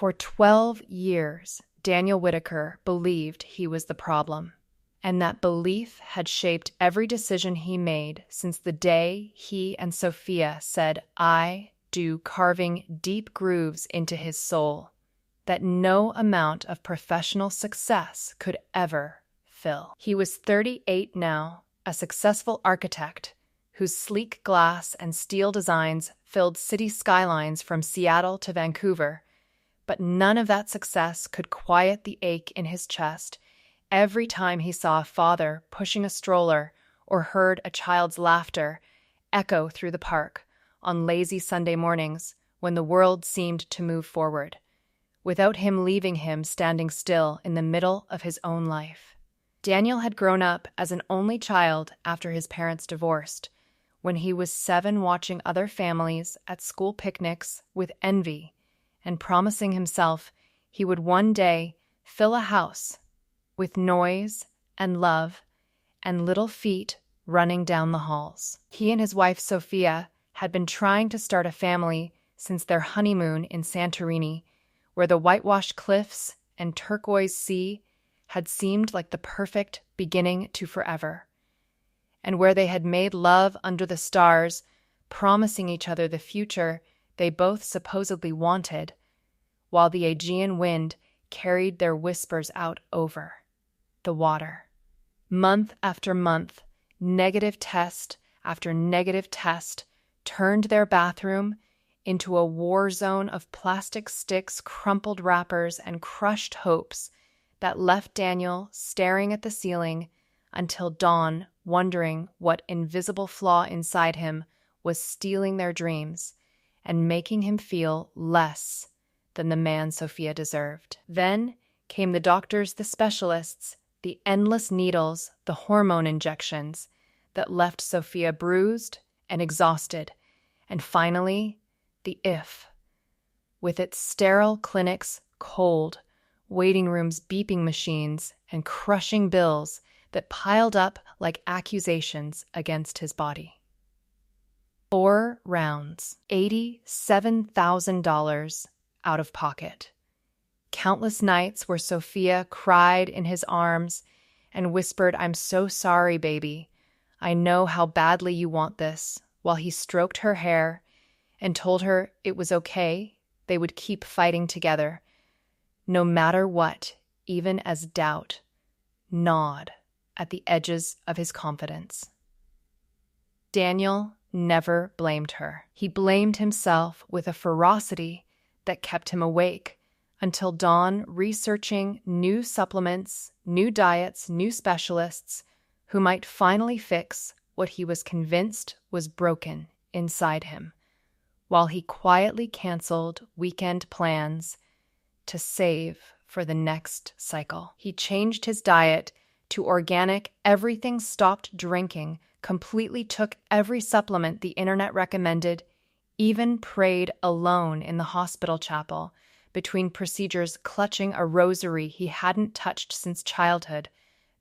For 12 years, Daniel Whitaker believed he was the problem, and that belief had shaped every decision he made since the day he and Sophia said "I do," carving deep grooves into his soul that no amount of professional success could ever fill. He was 38 now, a successful architect whose sleek glass and steel designs filled city skylines from Seattle to Vancouver, but none of that success could quiet the ache in his chest every time he saw a father pushing a stroller or heard a child's laughter echo through the park on lazy Sunday mornings when the world seemed to move forward, without him leaving him standing still in the middle of his own life. Daniel had grown up as an only child after his parents divorced, when he was 7, watching other families at school picnics with envy and promising himself he would one day fill a house with noise and love and little feet running down the halls. He and his wife Sophia had been trying to start a family since their honeymoon in Santorini, where the whitewashed cliffs and turquoise sea had seemed like the perfect beginning to forever, and where they had made love under the stars, promising each other the future they both supposedly wanted, while the Aegean wind carried their whispers out over the water. Month after month, negative test after negative test turned their bathroom into a war zone of plastic sticks, crumpled wrappers, and crushed hopes that left Daniel staring at the ceiling until dawn, wondering what invisible flaw inside him was stealing their dreams and making him feel less than the man Sophia deserved. Then came the doctors, the specialists, the endless needles, the hormone injections that left Sophia bruised and exhausted, and finally, the IF, with its sterile clinics cold, waiting rooms beeping machines, and crushing bills that piled up like accusations against his body. 4 rounds, $87,000 out of pocket. Countless nights where Sophia cried in his arms and whispered, "I'm so sorry, baby. I know how badly you want this," while he stroked her hair and told her it was okay, they would keep fighting together, no matter what, even as doubt gnawed at the edges of his confidence. Daniel never blamed her. He blamed himself with a ferocity that kept him awake until dawn, researching new supplements, new diets, new specialists who might finally fix what he was convinced was broken inside him, while he quietly canceled weekend plans to save for the next cycle. He changed his diet to organic, everything, stopped drinking, completely took every supplement the internet recommended, even prayed alone in the hospital chapel between procedures, clutching a rosary he hadn't touched since childhood,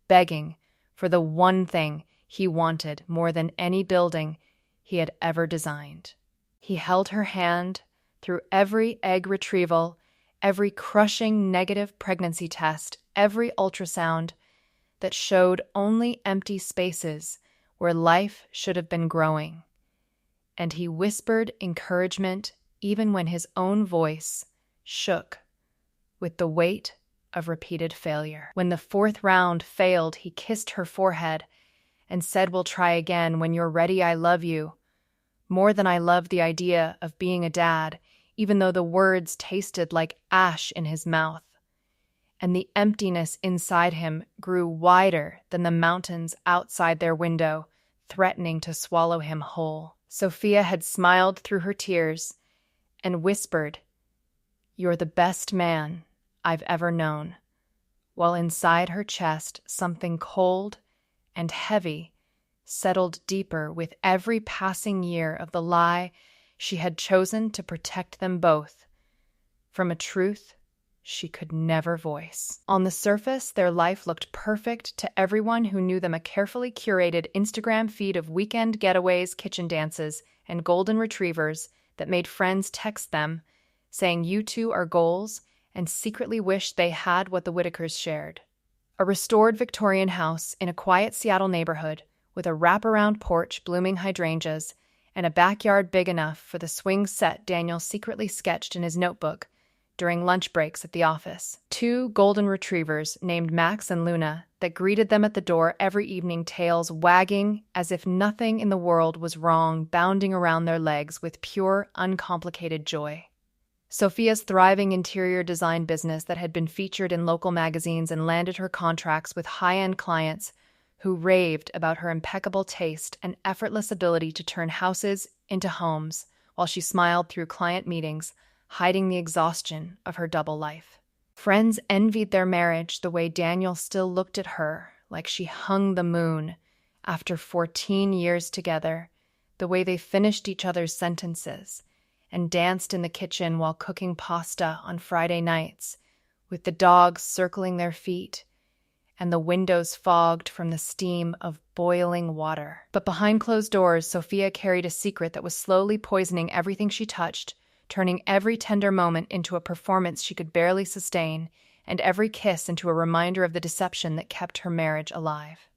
begging for the one thing he wanted more than any building he had ever designed. He held her hand through every egg retrieval, every crushing negative pregnancy test, every ultrasound that showed only empty spaces where life should have been growing. And he whispered encouragement even when his own voice shook with the weight of repeated failure. When the 4th round failed, he kissed her forehead and said, "We'll try again. When you're ready, I love you. More than I love the idea of being a dad," even though the words tasted like ash in his mouth. And the emptiness inside him grew wider than the mountains outside their window, threatening to swallow him whole. Sophia had smiled through her tears and whispered, "You're the best man I've ever known," while inside her chest something cold and heavy settled deeper with every passing year of the lie she had chosen to protect them both from a truth she could never voice. On the surface, their life looked perfect to everyone who knew them, a carefully curated Instagram feed of weekend getaways, kitchen dances, and golden retrievers that made friends text them saying, "You two are goals," and secretly wished they had what the Whitakers shared. A restored Victorian house in a quiet Seattle neighborhood with a wraparound porch blooming hydrangeas and a backyard big enough for the swing set Daniel secretly sketched in his notebook during lunch breaks at the office. 2 golden retrievers named Max and Luna that greeted them at the door every evening, tails wagging as if nothing in the world was wrong, bounding around their legs with pure, uncomplicated joy. Sophia's thriving interior design business that had been featured in local magazines and landed her contracts with high-end clients who raved about her impeccable taste and effortless ability to turn houses into homes while she smiled through client meetings, hiding the exhaustion of her double life. Friends envied their marriage the way Daniel still looked at her like she hung the moon after 14 years together, the way they finished each other's sentences and danced in the kitchen while cooking pasta on Friday nights, with the dogs circling their feet and the windows fogged from the steam of boiling water. But behind closed doors, Sophia carried a secret that was slowly poisoning everything she touched, turning every tender moment into a performance she could barely sustain, and every kiss into a reminder of the deception that kept her marriage alive.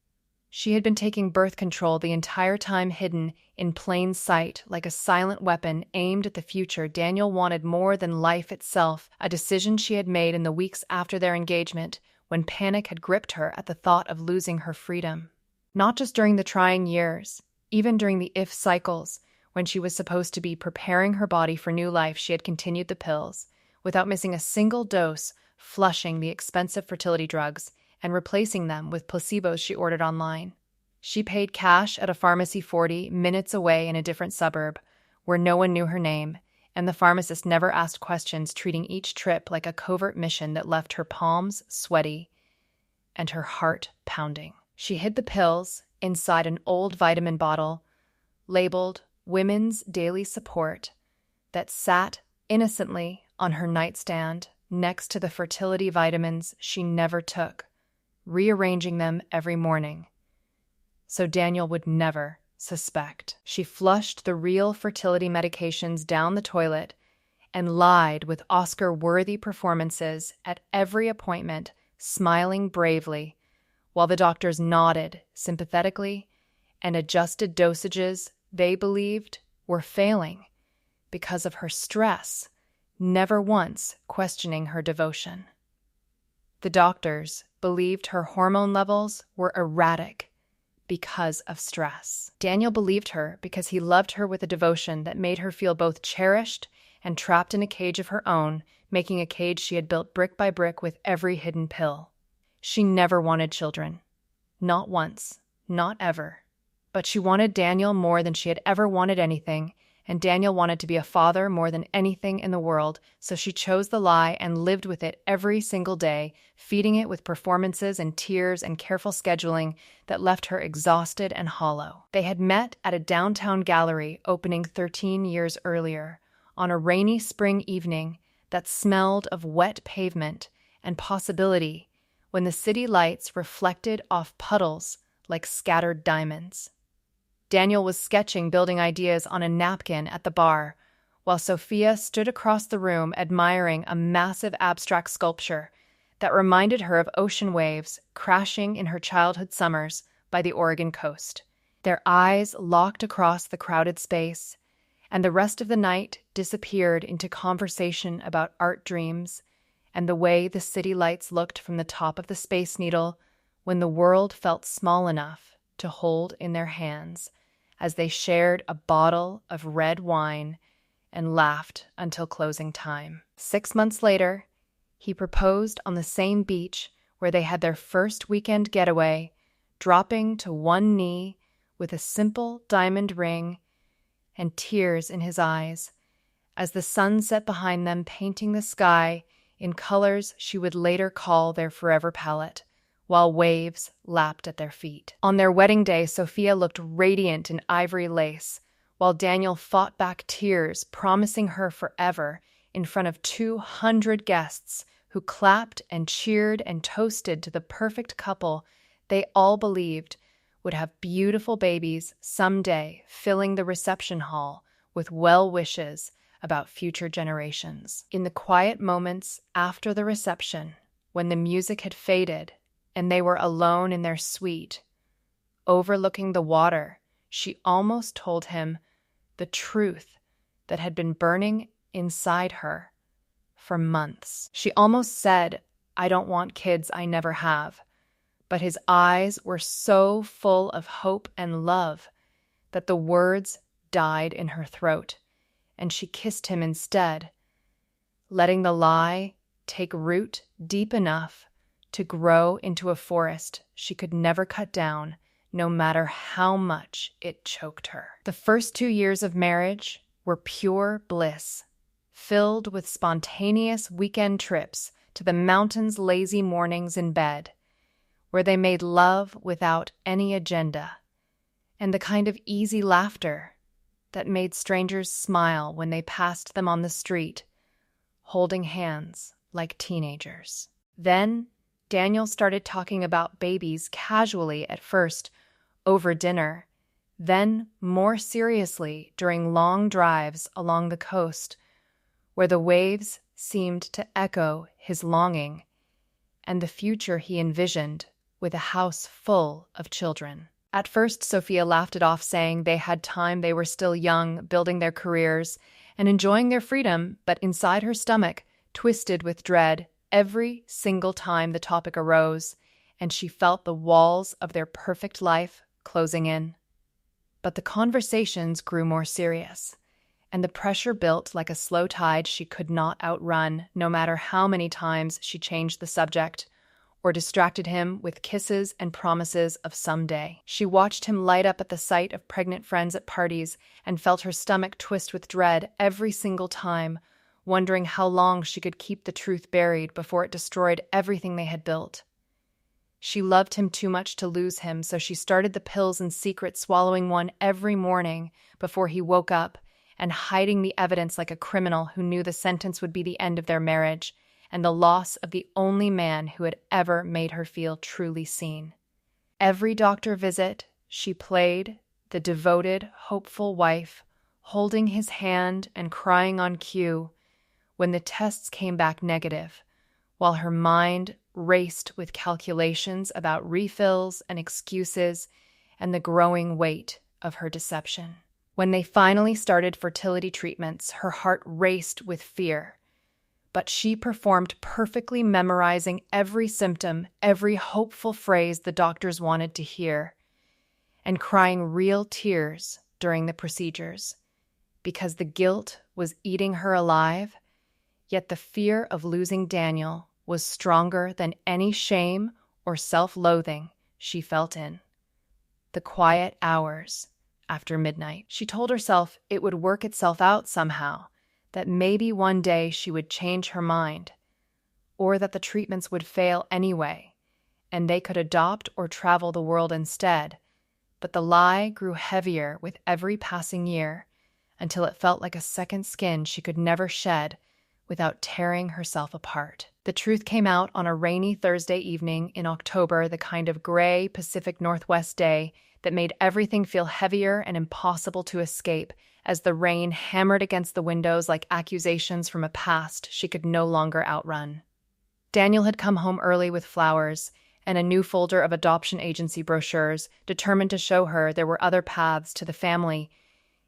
She had been taking birth control the entire time, hidden in plain sight like a silent weapon aimed at the future Daniel wanted more than life itself, a decision she had made in the weeks after their engagement when panic had gripped her at the thought of losing her freedom. Not just during the trying years, even during the if cycles, when she was supposed to be preparing her body for new life, she had continued the pills, without missing a single dose, flushing the expensive fertility drugs and replacing them with placebos she ordered online. She paid cash at a pharmacy 40 minutes away in a different suburb, where no one knew her name, and the pharmacist never asked questions, treating each trip like a covert mission that left her palms sweaty and her heart pounding. She hid the pills inside an old vitamin bottle labeled Women's Daily Support that sat innocently on her nightstand next to the fertility vitamins she never took, rearranging them every morning so Daniel would never suspect. She flushed the real fertility medications down the toilet and lied with Oscar-worthy performances at every appointment, smiling bravely, while the doctors nodded sympathetically and adjusted dosages they believed were failing because of her stress, never once questioning her devotion. The doctors believed her hormone levels were erratic because of stress. Daniel believed her because he loved her with a devotion that made her feel both cherished and trapped in a cage of her own, making a cage she had built brick by brick with every hidden pill. She never wanted children. Not once. Not ever. But she wanted Daniel more than she had ever wanted anything, and Daniel wanted to be a father more than anything in the world, so she chose the lie and lived with it every single day, feeding it with performances and tears and careful scheduling that left her exhausted and hollow. They had met at a downtown gallery opening 13 years earlier, on a rainy spring evening that smelled of wet pavement and possibility, when the city lights reflected off puddles like scattered diamonds. Daniel was sketching building ideas on a napkin at the bar, while Sophia stood across the room admiring a massive abstract sculpture that reminded her of ocean waves crashing in her childhood summers by the Oregon coast. Their eyes locked across the crowded space, and the rest of the night disappeared into conversation about art dreams and the way the city lights looked from the top of the Space Needle when the world felt small enough to hold in their hands, as they shared a bottle of red wine and laughed until closing time. 6 months later, he proposed on the same beach where they had their first weekend getaway, dropping to one knee with a simple diamond ring and tears in his eyes, as the sun set behind them, painting the sky in colors she would later call their forever palette, while waves lapped at their feet. On their wedding day, Sophia looked radiant in ivory lace, while Daniel fought back tears, promising her forever in front of 200 guests who clapped and cheered and toasted to the perfect couple they all believed would have beautiful babies someday, filling the reception hall with well wishes about future generations. In the quiet moments after the reception, when the music had faded and they were alone in their suite, overlooking the water, she almost told him the truth that had been burning inside her for months. She almost said, "I don't want kids, I never have." But his eyes were so full of hope and love that the words died in her throat, and she kissed him instead, letting the lie take root deep enough to grow into a forest she could never cut down, no matter how much it choked her. The first 2 years of marriage were pure bliss, filled with spontaneous weekend trips to the mountains, lazy mornings in bed, where they made love without any agenda, and the kind of easy laughter that made strangers smile when they passed them on the street, holding hands like teenagers. Then Daniel started talking about babies casually at first, over dinner, then more seriously during long drives along the coast, where the waves seemed to echo his longing and the future he envisioned with a house full of children. At first, Sophia laughed it off, saying they had time, they were still young, building their careers and enjoying their freedom, but inside her stomach, twisted with dread every single time the topic arose, and she felt the walls of their perfect life closing in. But the conversations grew more serious, and the pressure built like a slow tide she could not outrun, no matter how many times she changed the subject or distracted him with kisses and promises of someday. She watched him light up at the sight of pregnant friends at parties and felt her stomach twist with dread every single time, wondering how long she could keep the truth buried before it destroyed everything they had built. She loved him too much to lose him, so she started the pills in secret, swallowing one every morning before he woke up, and hiding the evidence like a criminal who knew the sentence would be the end of their marriage and the loss of the only man who had ever made her feel truly seen. Every doctor visit, she played the devoted, hopeful wife, holding his hand and crying on cue when the tests came back negative, while her mind raced with calculations about refills and excuses and the growing weight of her deception. When they finally started fertility treatments, her heart raced with fear. But she performed perfectly, memorizing every symptom, every hopeful phrase the doctors wanted to hear, and crying real tears during the procedures, because the guilt was eating her alive, yet the fear of losing Daniel was stronger than any shame or self-loathing she felt in the quiet hours after midnight. She told herself it would work itself out somehow, that maybe one day she would change her mind, or that the treatments would fail anyway, and they could adopt or travel the world instead. But the lie grew heavier with every passing year, until it felt like a second skin she could never shed without tearing herself apart. The truth came out on a rainy Thursday evening in October, the kind of gray Pacific Northwest day that made everything feel heavier and impossible to escape, as the rain hammered against the windows like accusations from a past she could no longer outrun. Daniel had come home early with flowers and a new folder of adoption agency brochures, determined to show her there were other paths to the family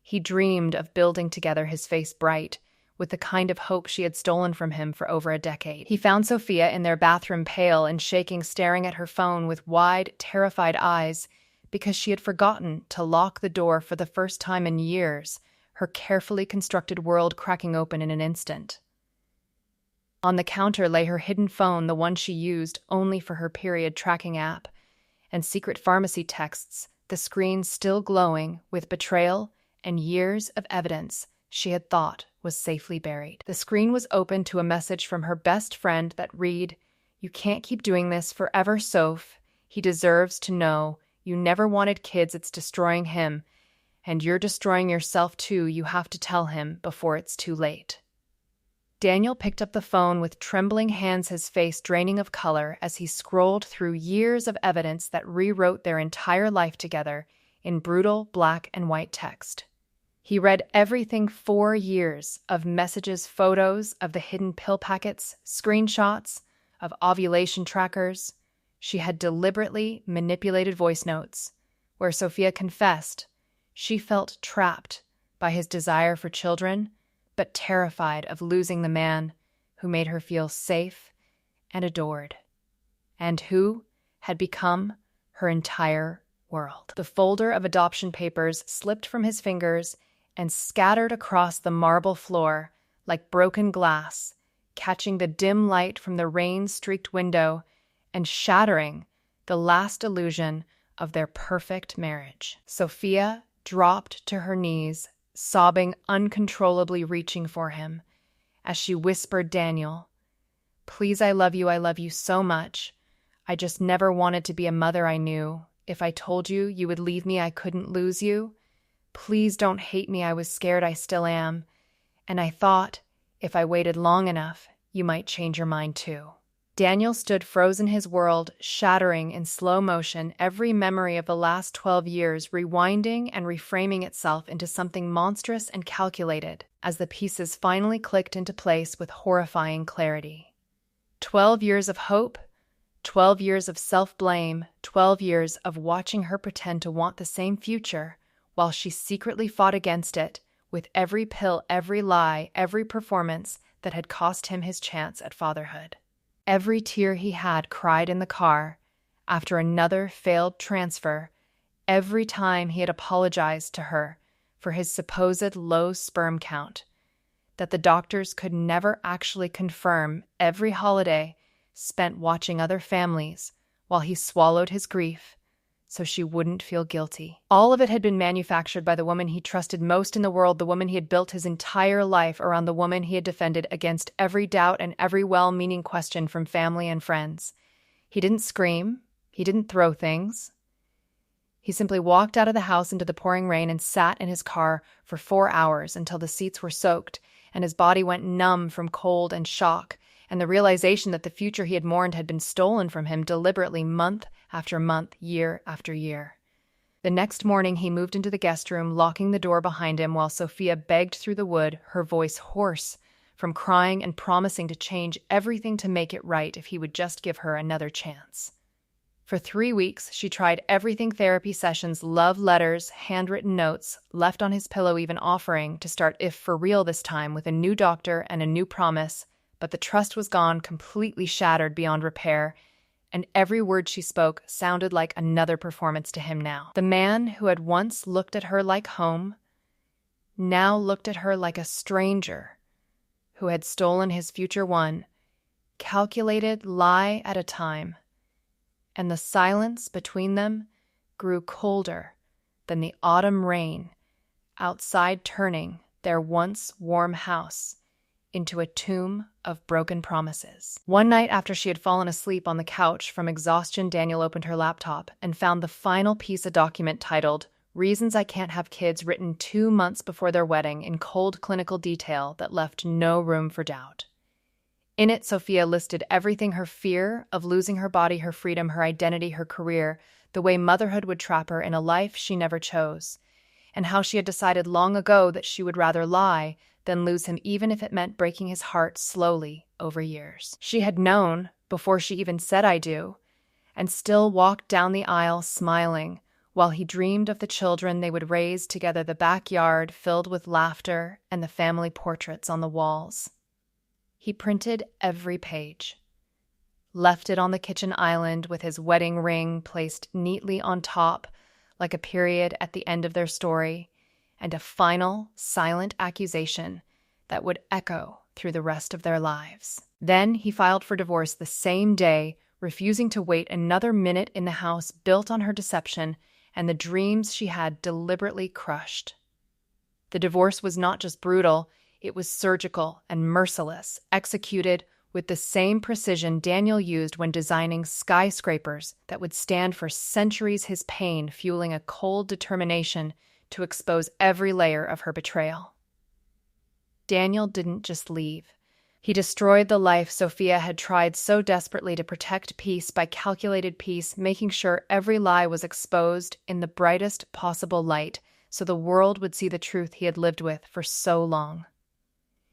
he dreamed of building together, his face bright with the kind of hope she had stolen from him for over a decade. He found Sophia in their bathroom, pale and shaking, staring at her phone with wide, terrified eyes, because she had forgotten to lock the door for the first time in years, her carefully constructed world cracking open in an instant. On the counter lay her hidden phone, the one she used only for her period tracking app, and secret pharmacy texts, the screen still glowing with betrayal and years of evidence she had thought was safely buried. The screen was open to a message from her best friend that read, "You can't keep doing this forever, Soph. He deserves to know you never wanted kids, it's destroying him. And you're destroying yourself too, you have to tell him before it's too late." Daniel picked up the phone with trembling hands, his face draining of color as he scrolled through years of evidence that rewrote their entire life together in brutal black and white text. He read everything 4 years of messages, photos of the hidden pill packets, screenshots of ovulation trackers. She had deliberately manipulated voice notes where Sophia confessed she felt trapped by his desire for children, but terrified of losing the man who made her feel safe and adored, and who had become her entire world. The folder of adoption papers slipped from his fingers and scattered across the marble floor like broken glass, catching the dim light from the rain-streaked window and shattering the last illusion of their perfect marriage. Sophia dropped to her knees, sobbing uncontrollably, reaching for him, as she whispered, "Daniel, please, I love you so much. I just never wanted to be a mother I knew. If I told you you would leave me, I couldn't lose you. Please don't hate me, I was scared, I still am. And I thought, if I waited long enough, you might change your mind too." Daniel stood frozen, his world shattering in slow motion, every memory of the last 12 years rewinding and reframing itself into something monstrous and calculated as the pieces finally clicked into place with horrifying clarity. 12 years of hope, 12 years of self-blame, 12 years of watching her pretend to want the same future while she secretly fought against it with every pill, every lie, every performance that had cost him his chance at fatherhood. Every tear he had cried in the car after another failed transfer, every time he had apologized to her for his supposed low sperm count that the doctors could never actually confirm, every holiday spent watching other families while he swallowed his grief so she wouldn't feel guilty. All of it had been manufactured by the woman he trusted most in the world, the woman he had built his entire life around, the woman he had defended against every doubt and every well-meaning question from family and friends. He didn't scream. He didn't throw things. He simply walked out of the house into the pouring rain and sat in his car for 4 hours until the seats were soaked and his body went numb from cold and shock, and the realization that the future he had mourned had been stolen from him deliberately, month after month, year after year. The next morning he moved into the guest room, locking the door behind him while Sophia begged through the wood, her voice hoarse from crying and promising to change everything to make it right if he would just give her another chance. For 3 weeks, she tried everything: therapy sessions, love letters, handwritten notes, left on his pillow, even offering to start, if for real this time, with a new doctor and a new promise. But the trust was gone, completely shattered beyond repair, and every word she spoke sounded like another performance to him now. The man who had once looked at her like home now looked at her like a stranger who had stolen his future, one calculated lie at a time, and the silence between them grew colder than the autumn rain outside, turning their once warm house into a tomb of broken promises. One night after she had fallen asleep on the couch from exhaustion, Daniel opened her laptop and found the final piece, a document titled "Reasons I Can't Have Kids," written 2 months before their wedding in cold clinical detail that left no room for doubt. In it, Sophia listed everything: her fear of losing her body, her freedom, her identity, her career, the way motherhood would trap her in a life she never chose, and how she had decided long ago that she would rather lie than lose him, even if it meant breaking his heart slowly over years. She had known before she even said "I do," and still walked down the aisle smiling while he dreamed of the children they would raise together, the backyard filled with laughter and the family portraits on the walls. He printed every page, left it on the kitchen island with his wedding ring placed neatly on top like a period at the end of their story, and a final, silent accusation that would echo through the rest of their lives. Then he filed for divorce the same day, refusing to wait another minute in the house built on her deception and the dreams she had deliberately crushed. The divorce was not just brutal, it was surgical and merciless, executed with the same precision Daniel used when designing skyscrapers that would stand for centuries, his pain fueling a cold determination to expose every layer of her betrayal. Daniel didn't just leave. He destroyed the life Sophia had tried so desperately to protect, piece by calculated piece, making sure every lie was exposed in the brightest possible light so the world would see the truth he had lived with for so long.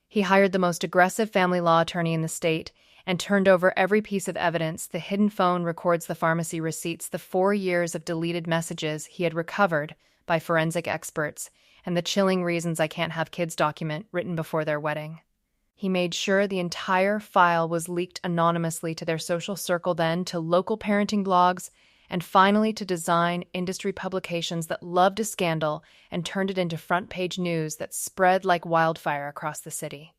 He hired the most aggressive family law attorney in the state and turned over every piece of evidence. The hidden phone records the pharmacy receipts, the 4 years of deleted messages he had recovered by forensic experts, and the chilling reasons I can't have kids document written before their wedding. He made sure the entire file was leaked anonymously to their social circle, then to local parenting blogs, and finally to design industry publications that loved a scandal and turned it into front-page news that spread like wildfire across the city.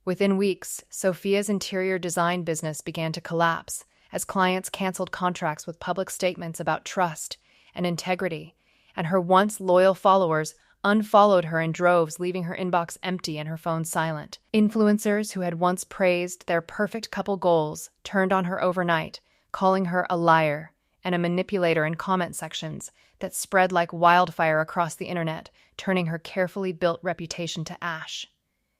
Within weeks, Sophia's interior design business began to collapse as clients canceled contracts with public statements about trust and integrity, and her once loyal followers unfollowed her in droves, leaving her inbox empty and her phone silent. Influencers who had once praised their perfect couple goals turned on her overnight, calling her a liar and a manipulator in comment sections that spread like wildfire across the internet, turning her carefully built reputation to ash.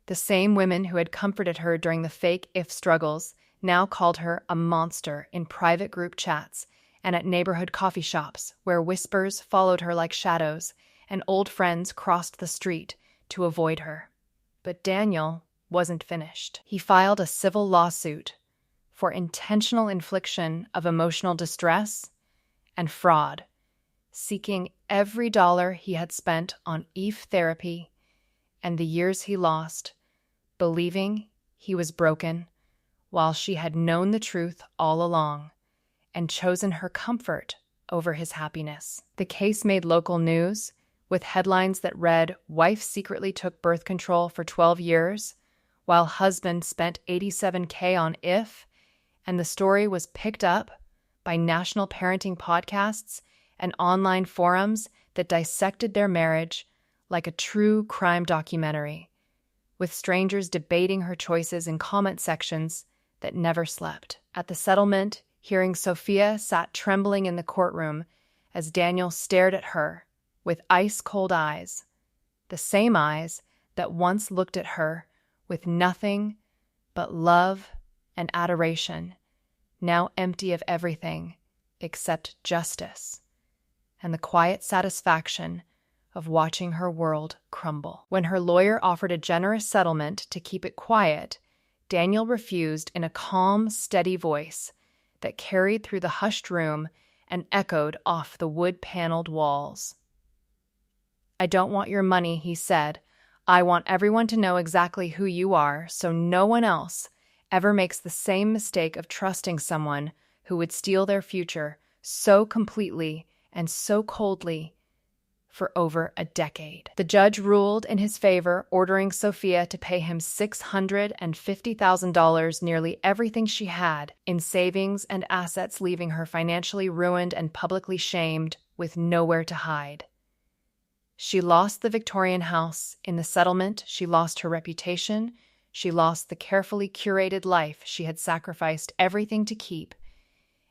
The same women who had comforted her during the fake if struggles now called her a monster in private group chats and at neighborhood coffee shops where whispers followed her like shadows and old friends crossed the street to avoid her. But Daniel wasn't finished. He filed a civil lawsuit for intentional infliction of emotional distress and fraud, seeking every dollar he had spent on EVE therapy and the years he lost, believing he was broken while she had known the truth all along and chosen her comfort over his happiness. The case made local news, with headlines that read, "Wife secretly took birth control for 12 years, while husband spent $87K on IF," and the story was picked up by national parenting podcasts and online forums that dissected their marriage like a true crime documentary, with strangers debating her choices in comment sections that never slept. At the settlement hearing, Sophia sat trembling in the courtroom as Daniel stared at her with ice-cold eyes, the same eyes that once looked at her with nothing but love and adoration, now empty of everything except justice and the quiet satisfaction of watching her world crumble. When her lawyer offered a generous settlement to keep it quiet, Daniel refused in a calm, steady voice that carried through the hushed room and echoed off the wood-paneled walls. "I don't want your money," he said. "I want everyone to know exactly who you are, so no one else ever makes the same mistake of trusting someone who would steal their future so completely and so coldly for over a decade." The judge ruled in his favor, ordering Sophia to pay him $650,000, nearly everything she had, in savings and assets, leaving her financially ruined and publicly shamed with nowhere to hide. She lost the Victorian house. In the settlement, she lost her reputation. She lost the carefully curated life she had sacrificed everything to keep.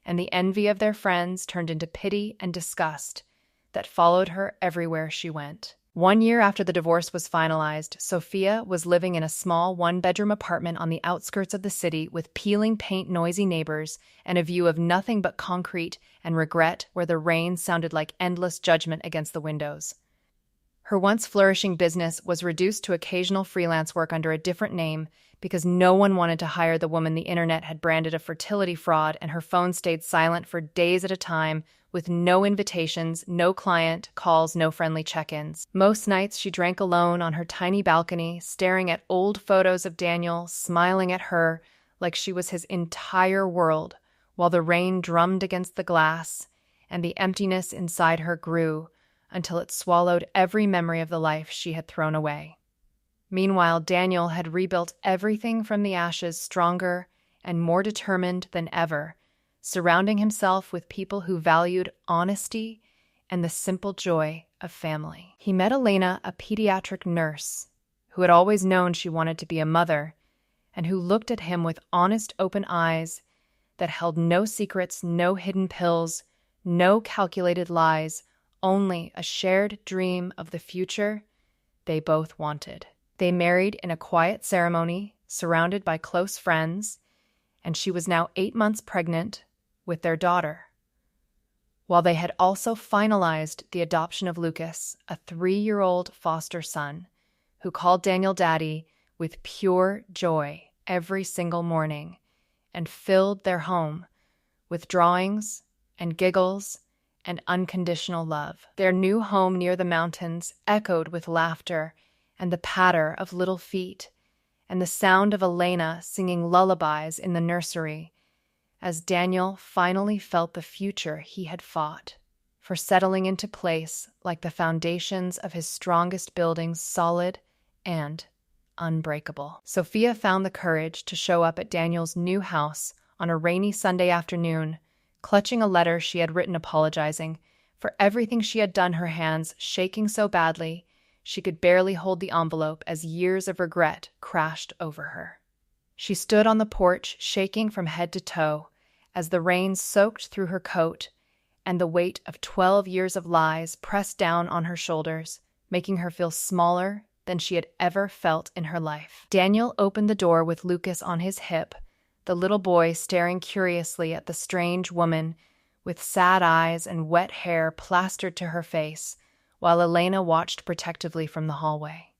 And the envy of their friends turned into pity and disgust that followed her everywhere she went. 1 year after the divorce was finalized, Sophia was living in a small one-bedroom apartment on the outskirts of the city with peeling paint, noisy neighbors, and a view of nothing but concrete and regret where the rain sounded like endless judgment against the windows. Her once flourishing business was reduced to occasional freelance work under a different name because no one wanted to hire the woman the internet had branded a fertility fraud, and her phone stayed silent for days at a time with no invitations, no client calls, no friendly check-ins. Most nights she drank alone on her tiny balcony, staring at old photos of Daniel, smiling at her like she was his entire world, while the rain drummed against the glass and the emptiness inside her grew until it swallowed every memory of the life she had thrown away. Meanwhile, Daniel had rebuilt everything from the ashes, stronger and more determined than ever, surrounding himself with people who valued honesty and the simple joy of family. He met Elena, a pediatric nurse, who had always known she wanted to be a mother, and who looked at him with honest, open eyes that held no secrets, no hidden pills, no calculated lies, only a shared dream of the future they both wanted. They married in a quiet ceremony, surrounded by close friends, and she was now 8 months pregnant with their daughter. while they had also finalized the adoption of Lucas, a 3-year-old foster son, who called Daniel Daddy with pure joy every single morning and filled their home with drawings and giggles and unconditional love. Their new home near the mountains echoed with laughter and the patter of little feet and the sound of Elena singing lullabies in the nursery as Daniel finally felt the future he had fought for settling into place like the foundations of his strongest buildings, solid and unbreakable. Sophia found the courage to show up at Daniel's new house on a rainy Sunday afternoon, clutching a letter she had written apologizing for everything she had done, her hands shaking so badly she could barely hold the envelope as years of regret crashed over her. She stood on the porch, shaking from head to toe, as the rain soaked through her coat and the weight of 12 years of lies pressed down on her shoulders, making her feel smaller than she had ever felt in her life. Daniel opened the door with Lucas on his hip, the little boy staring curiously at the strange woman with sad eyes and wet hair plastered to her face, while Elena watched protectively from the hallway.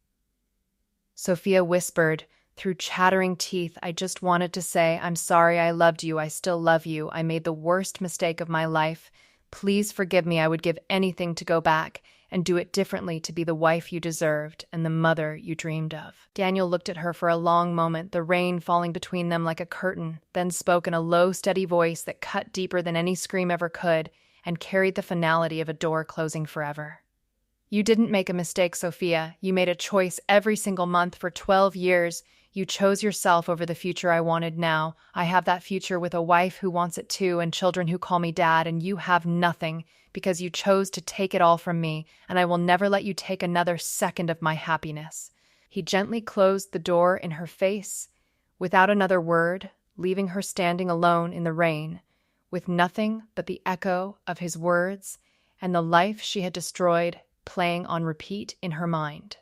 Sophia whispered through chattering teeth, "I just wanted to say, I'm sorry, I loved you, I still love you, I made the worst mistake of my life. Please forgive me, I would give anything to go back and do it differently, to be the wife you deserved and the mother you dreamed of." Daniel looked at her for a long moment, the rain falling between them like a curtain, then spoke in a low, steady voice that cut deeper than any scream ever could and carried the finality of a door closing forever. "You didn't make a mistake, Sophia. You made a choice every single month for 12 years. You chose yourself over the future I wanted now. I have that future with a wife who wants it too and children who call me dad, and you have nothing because you chose to take it all from me, and I will never let you take another second of my happiness." He gently closed the door in her face without another word, leaving her standing alone in the rain, with nothing but the echo of his words and the life she had destroyed playing on repeat in her mind.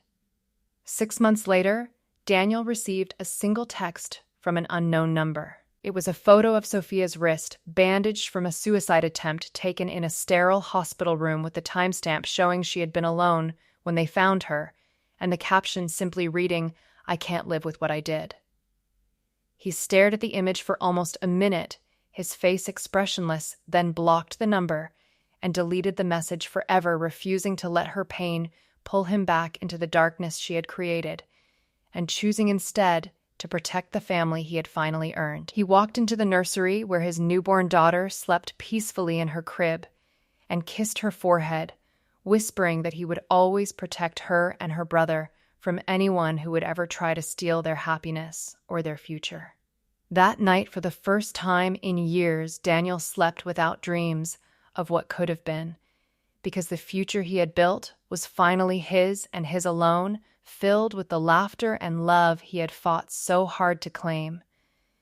6 months later, Daniel received a single text from an unknown number. It was a photo of Sophia's wrist, bandaged from a suicide attempt taken in a sterile hospital room, with the timestamp showing she had been alone when they found her, and the caption simply reading, "I can't live with what I did." He stared at the image for almost a minute, his face expressionless, then blocked the number and deleted the message forever, refusing to let her pain pull him back into the darkness she had created, and choosing instead to protect the family he had finally earned. He walked into the nursery where his newborn daughter slept peacefully in her crib and kissed her forehead, whispering that he would always protect her and her brother from anyone who would ever try to steal their happiness or their future. That night, for the first time in years, Daniel slept without dreams of what could have been, because the future he had built was finally his and his alone, filled with the laughter and love he had fought so hard to claim.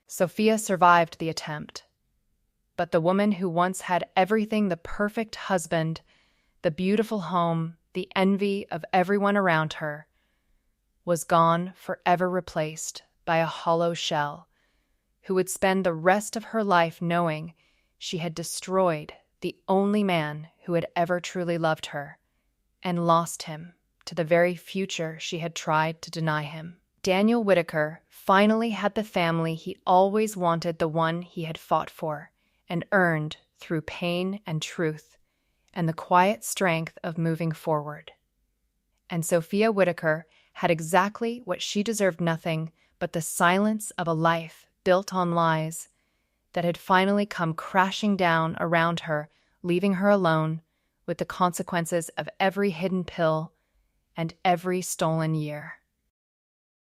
Sophia survived the attempt, but the woman who once had everything, the perfect husband, the beautiful home, the envy of everyone around her, was gone, forever replaced by a hollow shell, who would spend the rest of her life knowing she had destroyed the only man who had ever truly loved her, and lost him to the very future she had tried to deny him. Daniel Whitaker finally had the family he always wanted, the one he had fought for and earned through pain and truth and the quiet strength of moving forward. And Sophia Whitaker had exactly what she deserved, nothing but the silence of a life built on lies that had finally come crashing down around her, leaving her alone with the consequences of every hidden pill and every stolen year.